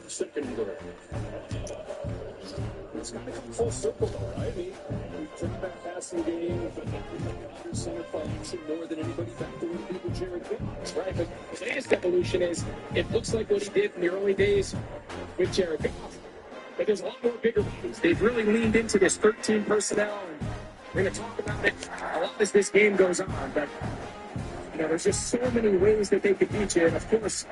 second goal. It's got to come full circle, though, right? We turned that passing game, but under center function more than anybody back to when people Jared Goff. Right, but the latest evolution is it looks like what he did in the early days with Jared Goff. But there's a lot more bigger plays. They've really leaned into this 13 personnel, and we're going to talk about it a lot as this game goes on. But, you know, there's just so many ways that they could beat you. And, of course,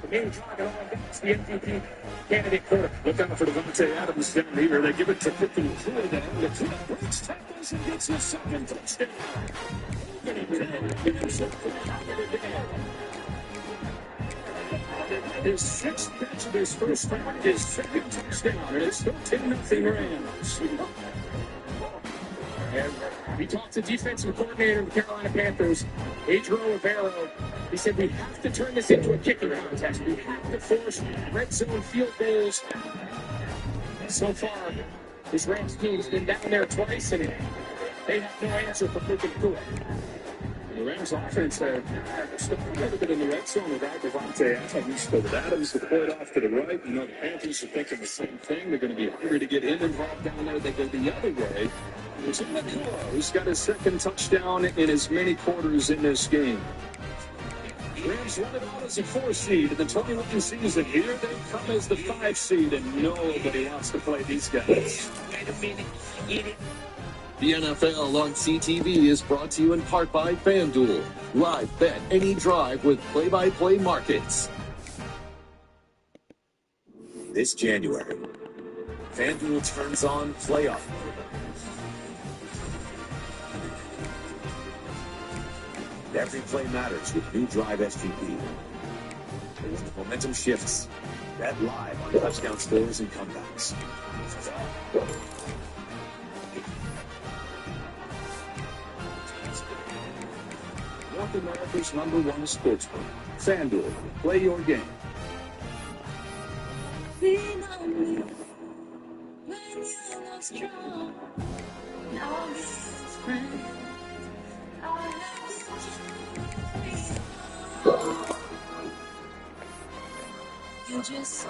the main target on that's the MVP candidate quarterback. Look out for Ncaa Adams down here. They give it to Ncaa down. The Ncaa breaks tackles and gets his second touchdown. His sixth catch of his first time, his second touchdown, and it's 13-0 Rams. And we talked to defensive coordinator of the Carolina Panthers, Adrian Rivero. He said we have to turn this into a kicking contest. We have to force red zone field goals. So far, this Rams team's been down there twice, and they have no answer for moving through it. The Rams offense stuck a little bit in the red zone without Ncaa Adams, but with Adams deployed off to the right, you know, the Panthers are thinking the same thing. They're going to be hungry to get him involved down there. They go the other way. It's Ncaa who's got his second touchdown in as many quarters in this game. Rams won it out as a 4 seed in the 21 season. Here they come as the 5 seed, and nobody wants to play these guys. Wait a minute. Get it. The NFL on CTV is brought to you in part by FanDuel. Live bet any drive with play-by-play markets. This January, FanDuel turns on playoff mode. Every play matters with new Drive SGP. Momentum shifts. Bet live on touchdown scores and comebacks. North America's #1 sportsbook. FanDuel. Play your game. Lean on me when you're not strong. Now I'm his friend. You just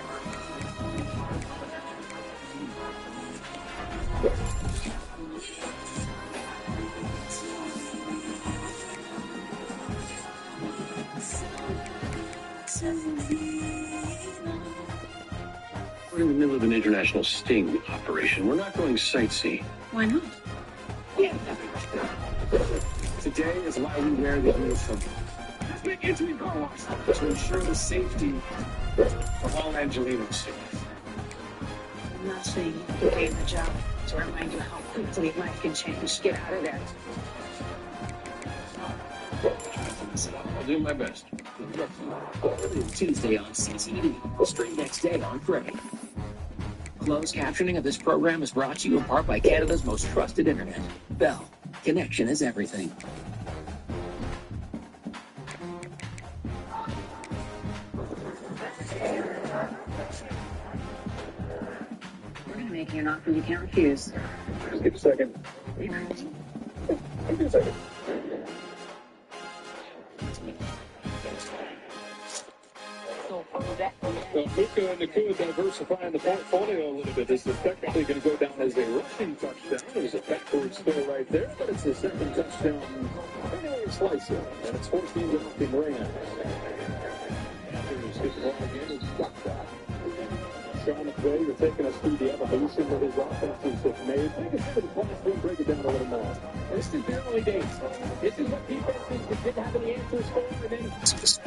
We're in the middle of an international sting operation. We're not going sightseeing. why not? Yeah. Today is why we wear the uniform. Big injury car wash. To ensure the safety of all Angelinos. I'm not saying you gave the job to remind you how quickly life can change. Get out of there. I'll do my best. Tuesday on CTV. Stream next day on Gray. Closed captioning of this program is brought to you in part by Canada's most trusted internet. Bell. Connection is everything. We're going to make you an offer you can't refuse. Just give a second. Give me a second. Ncaa and Ncaa diversifying the portfolio a little bit. This is technically going to go down as a rushing touchdown. There's a backwards throw right there, but it's the second touchdown. Anyway, slice it, and it's 14-0 Rams. Panthers get the ball again. It's got that. Sean McVay, you're taking us through the evolution that his offenses have made. Take us through the points and break it down a little more. This is the early days. This is what defenses that didn't have any answers for, and then he started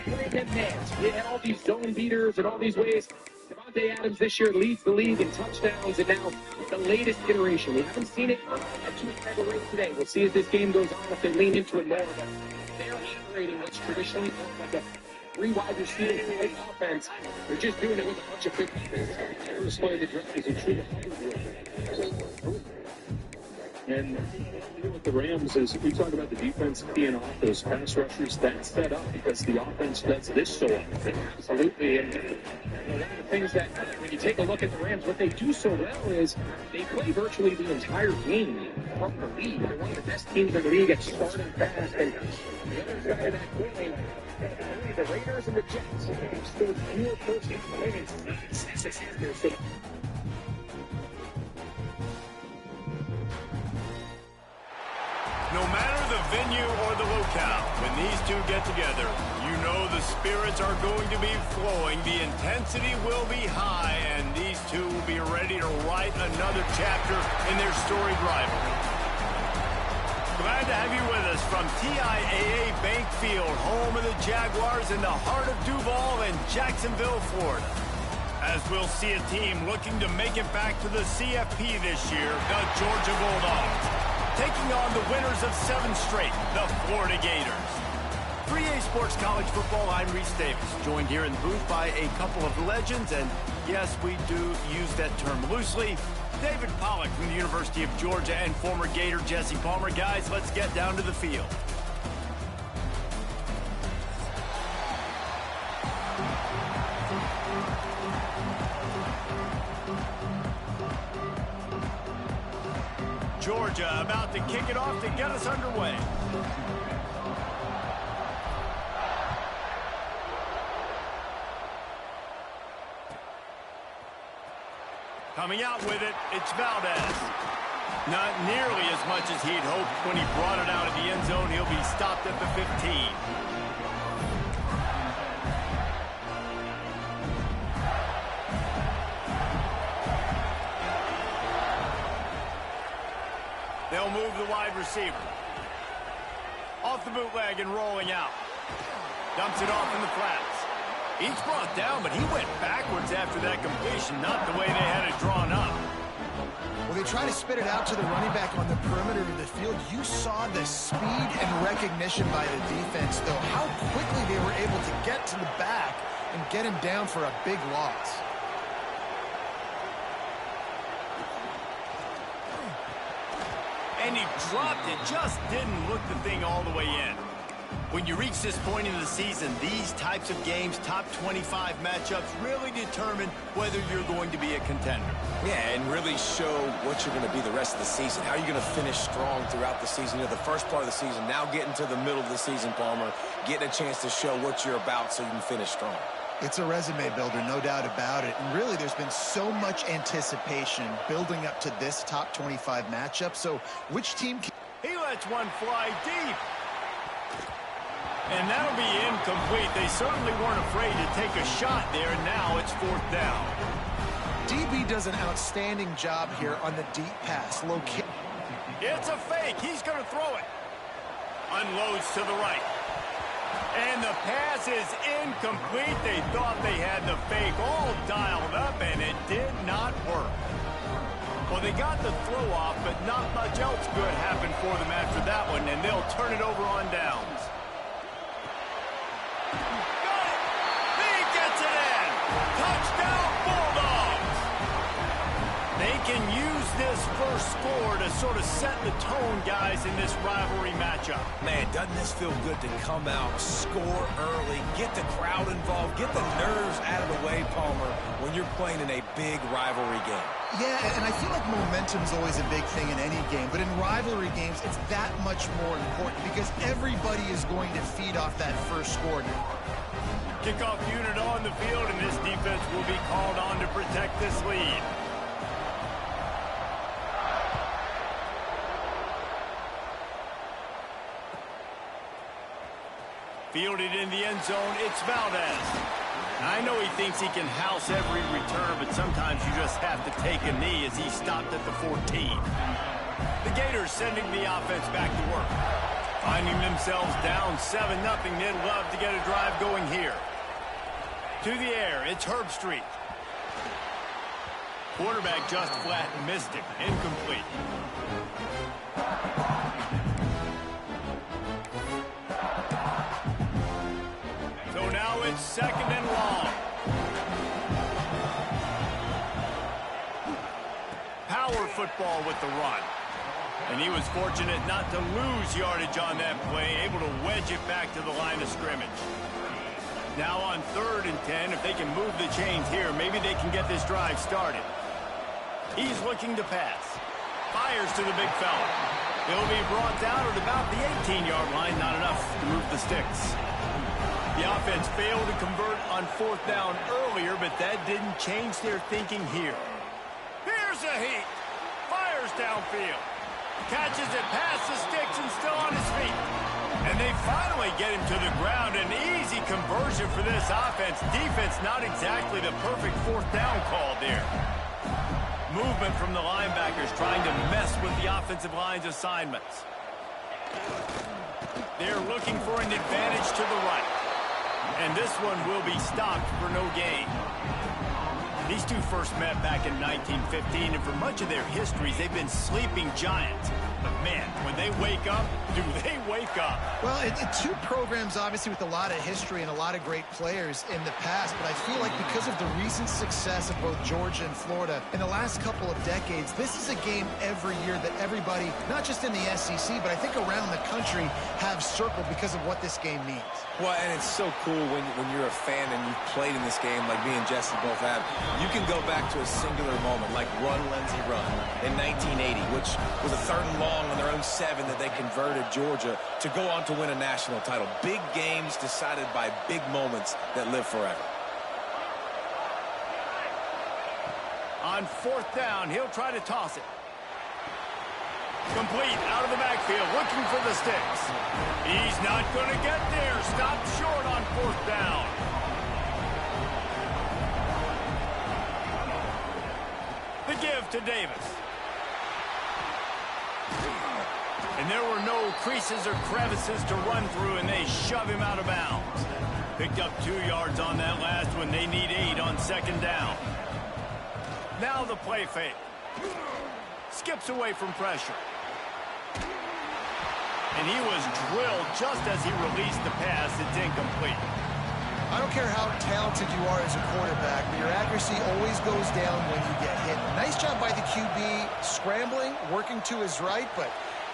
playing them mans. We had all these zone beaters and all these ways. Ncaa Adams this year leads the league in touchdowns, and now the latest iteration. We haven't seen it at two-type rate today. We'll see as this game goes on if they lean into it more. But they're operating what's traditionally like a 3 wide receiver type offense. They're just doing it with a bunch of big players. They're displaying the draft as a true. And with the Rams, is we talk about the defense being off those pass rushers, that's set up because the offense does this so often. Absolutely. And one of the things that, when you take a look at the Rams, what they do so well is they play virtually the entire game. from the lead. They're one of the best teams in the league at starting fast. And the other side of that coin, the Raiders and the Jets have scored fewer first-half points since this year. So no matter the venue or the locale, when these two get together, you know the spirits are going to be flowing, the intensity will be high, and these two will be ready to write another chapter in their storied rivalry. Glad to have you with us from TIAA Bank Field, home of the Jaguars in the heart of Duval and Jacksonville, Florida. As we'll see a team looking to make it back to the CFP this year, the Georgia Bulldogs, taking on the winners of 7 straight, the Florida Gators. 3A Sports College Football, I'm Reese Davis, joined here in the booth by a couple of legends, and yes, we do use that term loosely. David Pollack from the University of Georgia and former Gator Jesse Palmer. Guys, let's get down to the field. Georgia about to kick it off to get us underway. Coming out with it, it's Valdez. Not nearly as much as he'd hoped when he brought it out of the end zone. He'll be stopped at the 15. They'll move the wide receiver. Off the bootleg and rolling out. Dumps it off in the flats. He's brought down, but he went backwards after that completion, not the way they had it drawn up. Well, they try to spit it out to the running back on the perimeter of the field. You saw the speed and recognition by the defense, though, how quickly they were able to get to the back and get him down for a big loss. And he dropped it, just didn't look the thing all the way in. When you reach this point in the season, these types of games, top 25 matchups, really determine whether you're going to be a contender. Yeah, and really show what you're going to be the rest of the season. How are you going to finish strong throughout the season? You know, the first part of the season, now getting to the middle of the season, Palmer, getting a chance to show what you're about so you can finish strong. It's a resume builder, no doubt about it. And really, there's been so much anticipation building up to this top 25 matchup. So which team can... He lets one fly deep. And that'll be incomplete. They certainly weren't afraid to take a shot there, and now it's 4th down. DB does an outstanding job here on the deep pass. It's a fake. He's going to throw it. Unloads to the right. And the pass is incomplete. They thought they had the fake all dialed up, and it did not work. Well, they got the throw off, but not much else good happened for them after that one, and they'll turn it over on downs. Got it! He gets it in! Touchdown, Bulldogs! They can use this first score to sort of set the tone, guys, in this rivalry matchup. Man, doesn't this feel good to come out, score early, get the crowd involved, get the nerves out of the way, Palmer, when you're playing in a big rivalry game? Yeah, and I feel like momentum's always a big thing in any game, but in rivalry games, it's that much more important because everybody is going to feed off that first score now. Kickoff unit on the field, and this defense will be called on to protect this lead. Fielded in the end zone, it's Valdez. I know he thinks he can house every return, but sometimes you just have to take a knee as he stopped at the 14. The Gators sending the offense back to work. Finding themselves down 7-0, they'd love to get a drive going here. To the air, it's Herbstreit. Quarterback just flat missed it. Incomplete. So now it's 2nd and long. Power football with the run. And he was fortunate not to lose yardage on that play, able to wedge it back to the line of scrimmage. Now on 3rd and 10, if they can move the chains here, maybe they can get this drive started. He's looking to pass. Fires to the big fella. He'll be brought down at about the 18-yard line. Not enough to move the sticks. The offense failed to convert on 4th down earlier, but that didn't change their thinking here. Here's a heat. Fires downfield. Catches it past the sticks and still on his feet. And they finally get him to the ground. An easy conversion for this offense. Defense not exactly the perfect 4th down call there. Movement from the linebackers trying to mess with the offensive line's assignments. They're looking for an advantage to the right. And this one will be stopped for no gain. These two first met back in 1915, and for much of their histories, they've been sleeping giants. But, man, when they wake up, do they wake up? Well, two programs, obviously, with a lot of history and a lot of great players in the past, but I feel like because of the recent success of both Georgia and Florida in the last couple of decades, this is a game every year that everybody, not just in the SEC, but I think around the country, have circled because of what this game means. Well, and it's so cool when you're a fan and you've played in this game like me and Jesse both have. You can go back to a singular moment like Run, Lindsey, Run in 1980, which was a 3rd and long on their own 7 that they converted Georgia to go on to win a national title. Big games decided by big moments that live forever. On 4th down, he'll try to toss it. Complete out of the backfield, looking for the sticks. He's not going to get there. Stopped short on 4th down. The give to Davis. And there were no creases or crevices to run through, and they shove him out of bounds. Picked up 2 yards on that last one. They need 8 on 2nd down. Now the play fake. Skips away from pressure. And he was drilled just as he released the pass. It's incomplete. I don't care how talented you are as a quarterback, but your accuracy always goes down when you get hit. Nice job by the QB scrambling, working to his right, but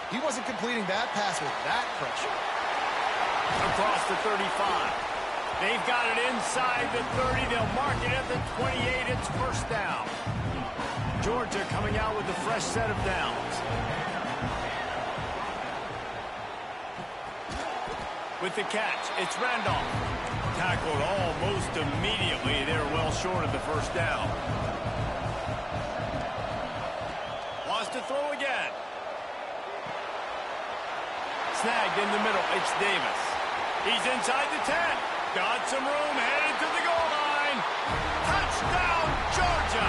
he wasn't completing that pass with that pressure. Across the 35. They've got it inside the 30. They'll mark it at the 28. It's 1st down. Georgia coming out with a fresh set of downs. With the catch, it's Randolph. Tackled almost immediately. They're well short of the 1st down. Wants to throw again. Snagged in the middle. It's Davis. He's inside the 10. Got some room. Headed to the goal line. Touchdown, Georgia.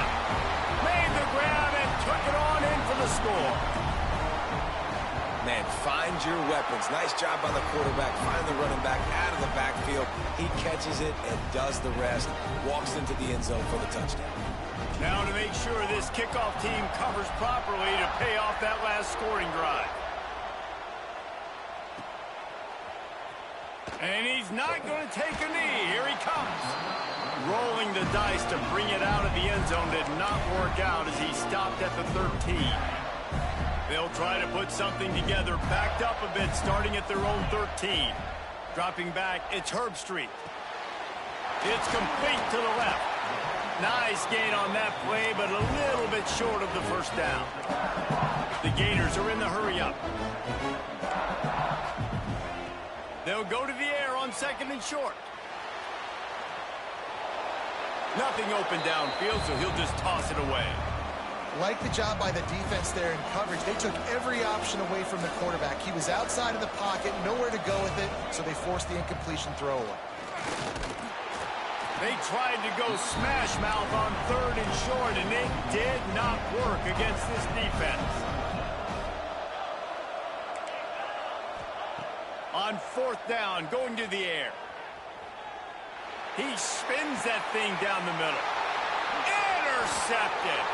Made the grab and took it on in for the score. Man, find your weapons. Nice job by the quarterback. Find the running back out of the backfield. He catches it and does the rest. Walks into the end zone for the touchdown. Now to make sure this kickoff team covers properly to pay off that last scoring drive. And he's not going to take a knee. Here he comes. Rolling the dice to bring it out of the end zone did not work out as he stopped at the 13. They'll try to put something together, backed up a bit, starting at their own 13. Dropping back, it's Herbstreit. It's complete to the left. Nice gain on that play, but a little bit short of the 1st down. The Gators are in the hurry-up. They'll go to the air on 2nd and short. Nothing open downfield, so he'll just toss it away. Like the job by the defense there in coverage. They took every option away from the quarterback. He was outside of the pocket, nowhere to go with it, so they forced the incompletion throw away. They tried to go smash mouth on 3rd and short, and it did not work against this defense. On 4th down, going to the air. He spins that thing down the middle. Intercepted.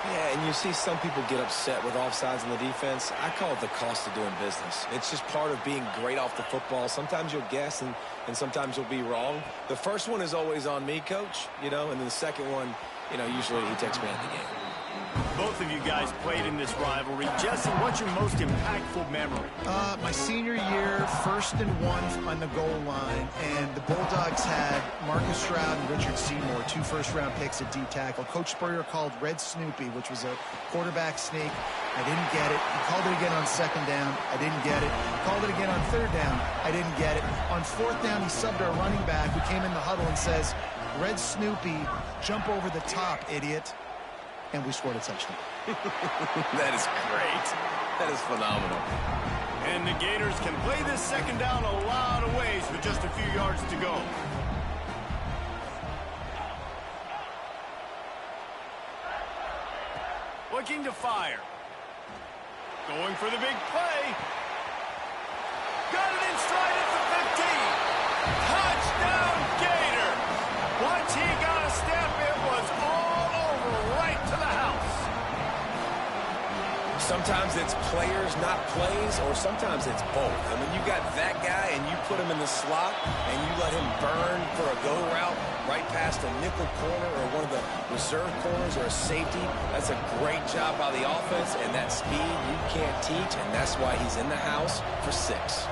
Yeah, and you see some people get upset with offsides in the defense. I call it the cost of doing business. It's just part of being great off the football. Sometimes you'll guess and sometimes you'll be wrong. The first one is always on me, Coach, and then the second one, usually he takes me out of the game. Both of you guys played in this rivalry. Jesse, what's your most impactful memory? My senior year, 1st and 1 on the goal line, and the Bulldogs had Marcus Stroud and Richard Seymour, 2 first-round picks at D-tackle. Coach Spurrier called Red Snoopy, which was a quarterback sneak. I didn't get it. He called it again on 2nd down. I didn't get it. He called it again on 3rd down. I didn't get it. On 4th down, he subbed our running back who came in the huddle and says, Red Snoopy, jump over the top, idiot. And we scored a touchdown. That is great. That is phenomenal. And the Gators can play this 2nd down a lot of ways with just a few yards to go. Looking to fire. Going for the big play. Got it in stride at the 15. Touchdown, Gator. Once he got a step, it was all over right to the house. Sometimes it's players, not plays, or sometimes it's both. I mean, you got that guy and you put him in the slot and you let him burn for a go route right past a nickel corner or one of the reserve corners or a safety. That's a great job by the offense, and that speed you can't teach, and that's why he's in the house for 6.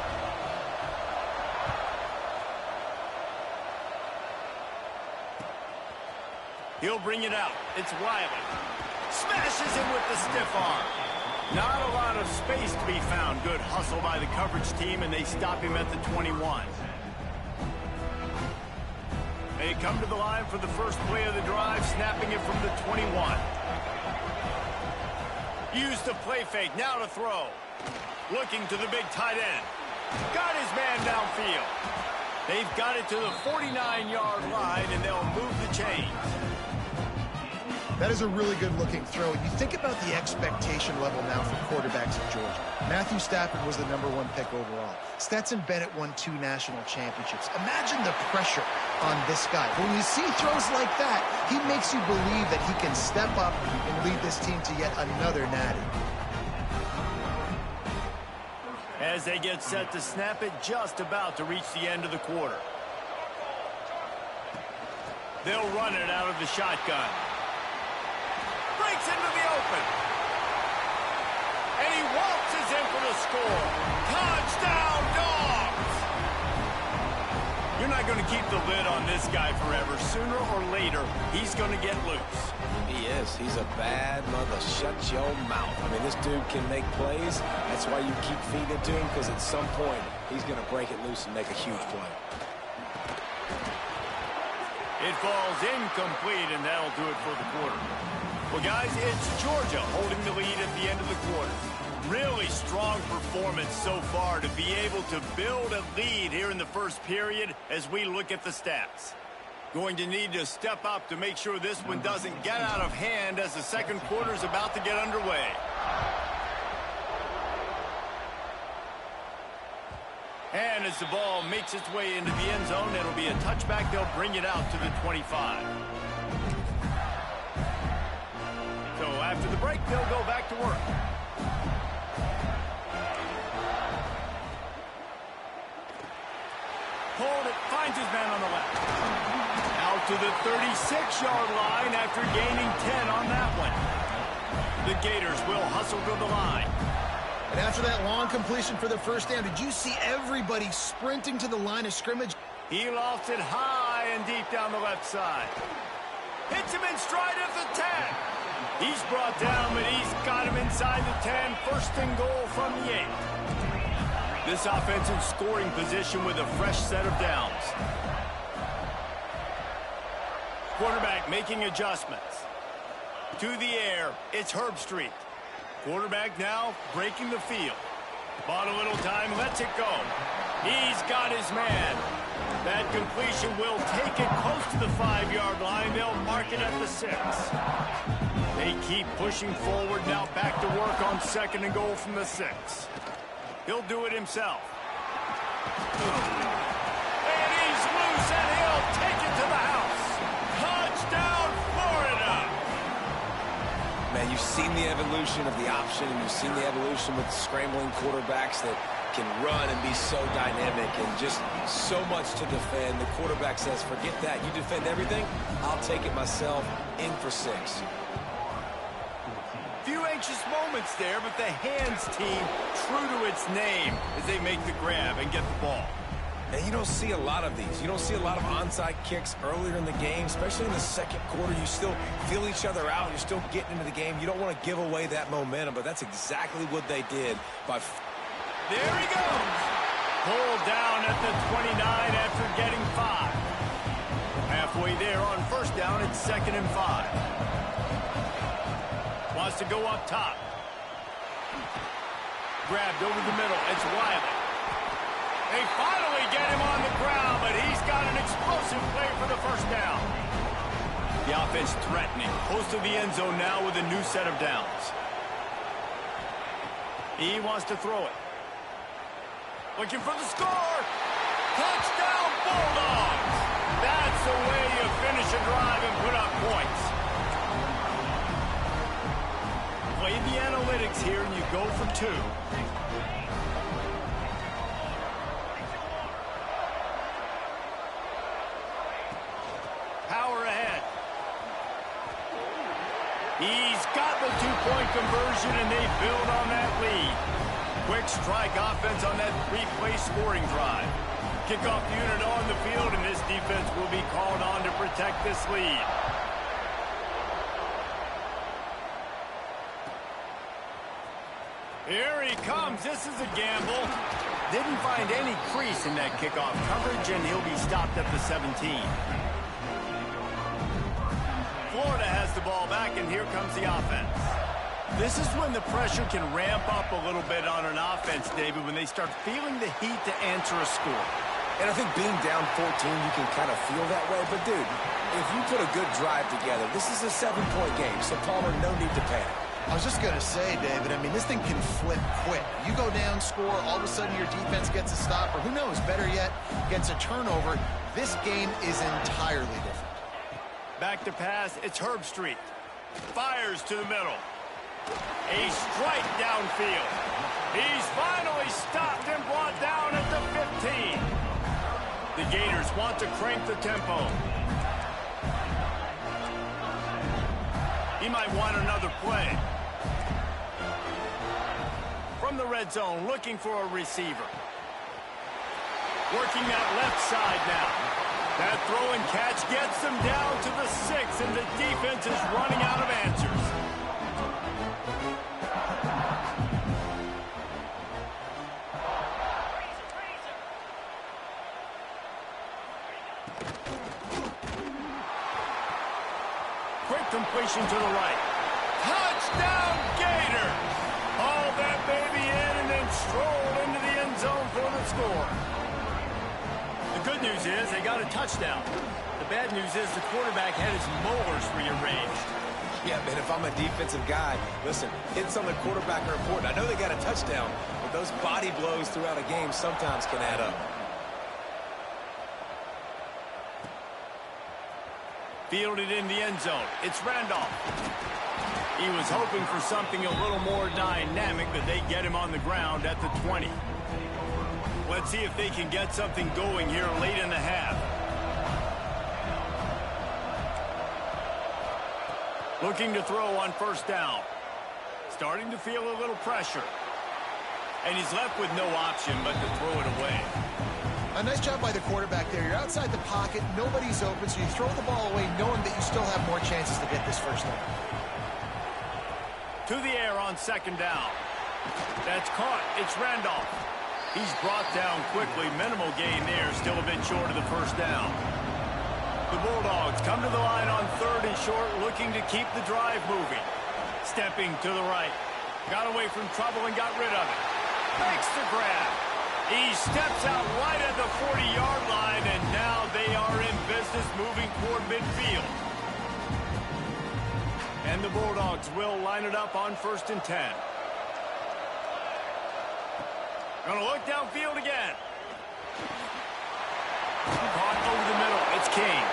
He'll bring it out. It's Wiley. Smashes him with the stiff arm. Not a lot of space to be found. Good hustle by the coverage team, and they stop him at the 21. They come to the line for the first play of the drive, snapping it from the 21. Use the play fake, now to throw. Looking to the big tight end. Got his man downfield. They've got it to the 49-yard line, and they'll move the chains. That is a really good-looking throw. You think about the expectation level now for quarterbacks in Georgia. Matthew Stafford was the #1 pick overall. Stetson Bennett won 2 national championships. Imagine the pressure on this guy. When you see throws like that, he makes you believe that he can step up and lead this team to yet another natty. As they get set to snap it, just about to reach the end of the quarter. They'll run it out of the shotgun. Breaks into the open. And he waltzes in for the score. Touchdown, Dogs! You're not going to keep the lid on this guy forever. Sooner or later, he's going to get loose. He is. He's a bad mother. Shut your mouth. I mean, this dude can make plays. That's why you keep feeding it to him, because at some point, he's going to break it loose and make a huge play. It falls incomplete, and that'll do it for the quarter. Well, guys, it's Georgia holding the lead at the end of the quarter. Really strong performance so far to be able to build a lead here in the first period as we look at the stats. Going to need to step up to make sure this one doesn't get out of hand as the second quarter is about to get underway. And as the ball makes its way into the end zone, it'll be a touchback. They'll bring it out to the 25. So after the break, they'll go back to work. Hold it, finds his man on the left. Out to the 36-yard line after gaining 10 on that one. The Gators will hustle to the line. And after that long completion for the first down, did you see everybody sprinting to the line of scrimmage? He lofts it high and deep down the left side. Hits him in stride at the 10. He's brought down, but he's got him inside the 10. First and goal from the 8. This offense in scoring position with a fresh set of downs. Quarterback making adjustments. To the air, it's Herbstreit. Quarterback now breaking the field. Bought a little time, lets it go. He's got his man. That completion will take it close to the 5-yard line. They'll mark it at the 6. They keep pushing forward, now back to work on second and goal from the 6. He'll do it himself. And he's loose, and he'll take it to the house. Touchdown, Florida! Man, you've seen the evolution of the option, and you've seen the evolution with scrambling quarterbacks that can run and be so dynamic and just so much to defend. The quarterback says, forget that. You defend everything, I'll take it myself. In for 6. anxious moments there, but the hands team true to its name as they make the grab and get the ball. And you don't see a lot of these. You don't see a lot of onside kicks earlier in the game, especially in the second quarter. You still feel each other out. You're still getting into the game. You don't want to give away that momentum, but that's exactly what they did. There he goes. Pulled down at the 29 after getting 5. Halfway there on first down, it's 2nd and 5. Wants to go up top. Grabbed over the middle. It's Wiley. They finally get him on the ground, but he's got an explosive play for the first down. The offense threatening. Close to the end zone now with a new set of downs. He wants to throw it. Looking for the score. Touchdown Bulldogs. That's the way you finish a drive and put up points. Play the analytics here and you go for 2. Power ahead. He's got the 2-point conversion and they build on that lead. Quick strike offense on that 3-play scoring drive. Kickoff unit on the field, and this defense will be called on to protect this lead. Here he comes. This is a gamble. Didn't find any crease in that kickoff coverage, and he'll be stopped at the 17. Florida has the ball back, and here comes the offense. This is when the pressure can ramp up a little bit on an offense, David, when they start feeling the heat to answer a score. And I think being down 14, you can kind of feel that way. But, dude, if you put a good drive together, this is a 7-point game, so Palmer, no need to panic. I was just going to say, David, I mean, this thing can flip quick. You go down, score, all of a sudden your defense gets a stop, or who knows, better yet, gets a turnover. This game is entirely different. Back to pass, it's Herbstreit. Fires to the middle. A strike downfield. He's finally stopped and brought down at the 15. The Gators want to crank the tempo. He might want another play. From the red zone, looking for a receiver. Working that left side now. That throw and catch gets them down to the 6, and the defense is running out of answers. Quick completion to the right. Touchdown, Gator! Haul that baby in and then stroll into the end zone for the score. The good news is they got a touchdown. The bad news is the quarterback had his molars rearranged. Yeah, man, if I'm a defensive guy, listen, hits on the quarterback are important. I know they got a touchdown, but those body blows throughout a game sometimes can add up. Fielded in the end zone. It's Randolph. He was hoping for something a little more dynamic, but they get him on the ground at the 20. Let's see if they can get something going here late in the half. Looking to throw on first down. Starting to feel a little pressure. And he's left with no option but to throw it away. A nice job by the quarterback there. You're outside the pocket, nobody's open, so you throw the ball away knowing that you still have more chances to get this first down. To the air on second down. That's caught. It's Randolph. He's brought down quickly. Minimal gain there. Still a bit short of the first down. The Bulldogs come to the line on 3rd and short, looking to keep the drive moving. Stepping to the right. Got away from trouble and got rid of it. Makes the grab. He steps out right at the 40-yard line, and now they are in business moving toward midfield. And the Bulldogs will line it up on 1st and 10. Gonna look downfield again. Caught over the middle. It's King.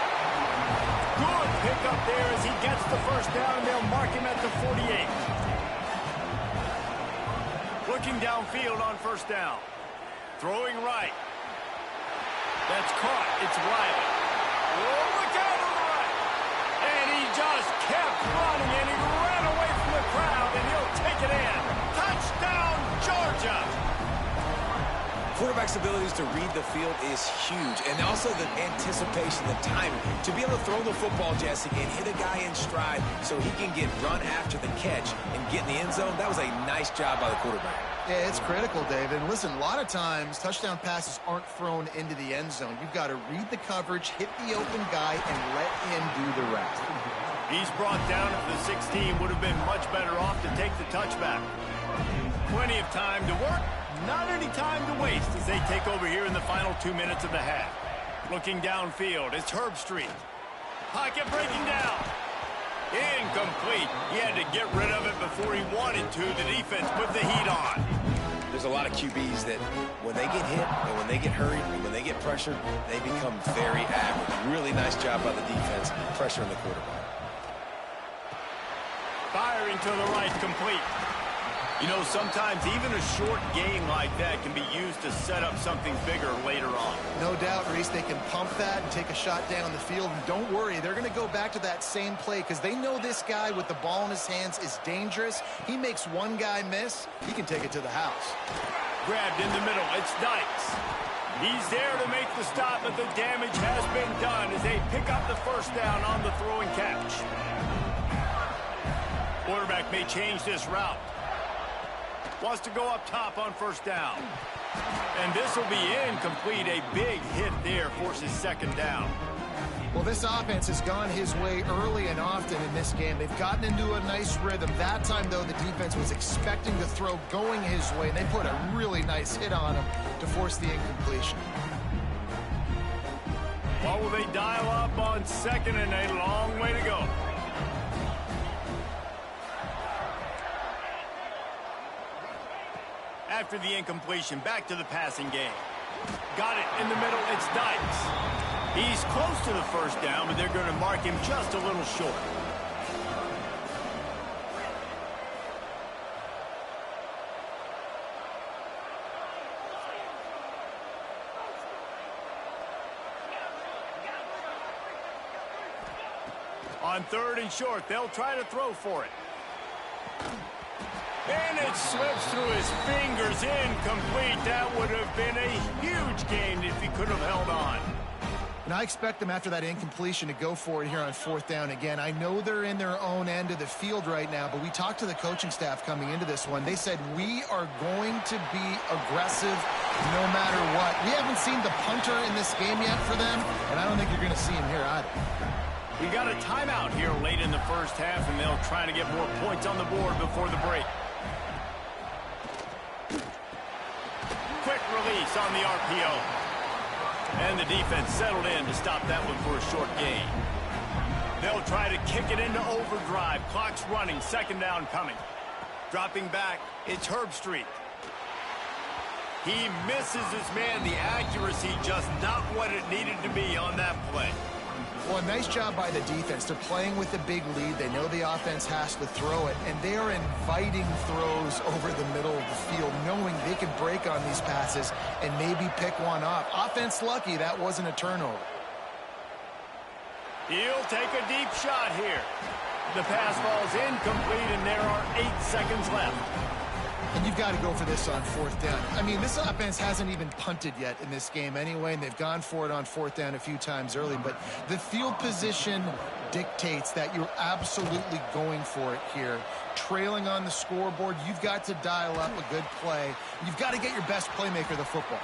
Good pickup there as he gets the first down, and they'll mark him at the 48. Looking downfield on first down. Throwing right. That's caught. It's Wiley. Oh, look out on the right. And he just kept running, and he ran away from the crowd, and he'll it in. Touchdown, Georgia! Quarterback's abilities to read the field is huge, and also the anticipation, the timing. To be able to throw the football, Jesse, and hit a guy in stride so he can get run after the catch and get in the end zone, that was a nice job by the quarterback. Yeah, it's critical, David. And listen, a lot of times, touchdown passes aren't thrown into the end zone. You've got to read the coverage, hit the open guy, and let him do the rest. He's brought down at the 16. Would have been much better off to take the touchback. Plenty of time to work. Not any time to waste as they take over here in the final 2 minutes of the half. Looking downfield, it's Herbstreit. Pocket breaking down. Incomplete. He had to get rid of it before he wanted to. The defense put the heat on. There's a lot of QBs that when they get hit and when they get hurried and when they get pressured, they become very average. Really nice job by the defense pressuring the quarterback. Firing to the right, complete. You know, sometimes even a short game like that can be used to set up something bigger later on. No doubt, Reese, they can pump that and take a shot down the field. And don't worry, they're going to go back to that same play because they know this guy with the ball in his hands is dangerous. He makes one guy miss, he can take it to the house. Grabbed in the middle, it's Dykes. He's there to make the stop, but the damage has been done as they pick up the first down on the throw and catch. Quarterback may change this route. Wants to go up top on first down. And this will be incomplete. A big hit there forces second down. Well, this offense has gone his way early and often in this game. They've gotten into a nice rhythm. That time, though, the defense was expecting the throw going his way, and they put a really nice hit on him to force the incompletion. What will they dial up on second and a long way to go? After the incompletion, back to the passing game. Got it in the middle, it's Dykes. He's close to the first down, but they're going to mark him just a little short. On third and short, they'll try to throw for it. And it slips through his fingers, incomplete. That would have been a huge gain if he could have held on. And I expect them after that incompletion to go for it here on fourth down again. I know they're in their own end of the field right now, but we talked to the coaching staff coming into this one. They said, we are going to be aggressive no matter what. We haven't seen the punter in this game yet for them, and I don't think you're going to see him here either. We got a timeout here late in the first half, and they'll try to get more points on the board before the break. Quick release on the RPO. And the defense settled in to stop that one for a short gain. They'll try to kick it into overdrive. Clock's running, second down coming. Dropping back, it's Herbstreit. He misses his man. The accuracy just not what it needed to be on that play. Well, a nice job by the defense. They're playing with a big lead. They know the offense has to throw it, and they are inviting throws over the middle of the field, knowing they can break on these passes and maybe pick one off. Offense lucky that wasn't a turnover. He'll take a deep shot here. The pass ball's incomplete, and there are 8 seconds left. And you've got to go for this on fourth down. I mean, this offense hasn't even punted yet in this game anyway, and they've gone for it on fourth down a few times early. But the field position dictates that you're absolutely going for it here. Trailing on the scoreboard, you've got to dial up a good play. You've got to get your best playmaker the football.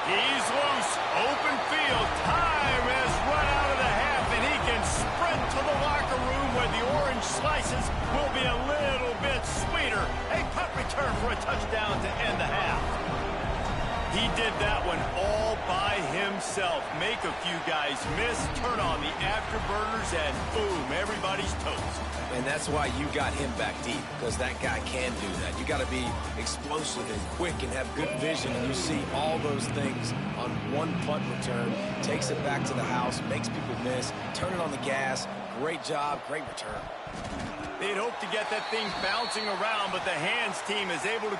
He's loose, open field, time has run out of the half, and he can sprint to the locker room where the orange slices will be a little bit sweeter. A punt return for a touchdown to end the half. He did that one all by himself. Make a few guys miss, turn on the afterburners, and boom, everybody's toast. And that's why you got him back deep, because that guy can do that. You got to be explosive and quick and have good vision. And you see all those things on one punt return. Takes it back to the house, makes people miss, turn it on the gas. Great job, great return. They'd hope to get that thing bouncing around, but the hands team is able to...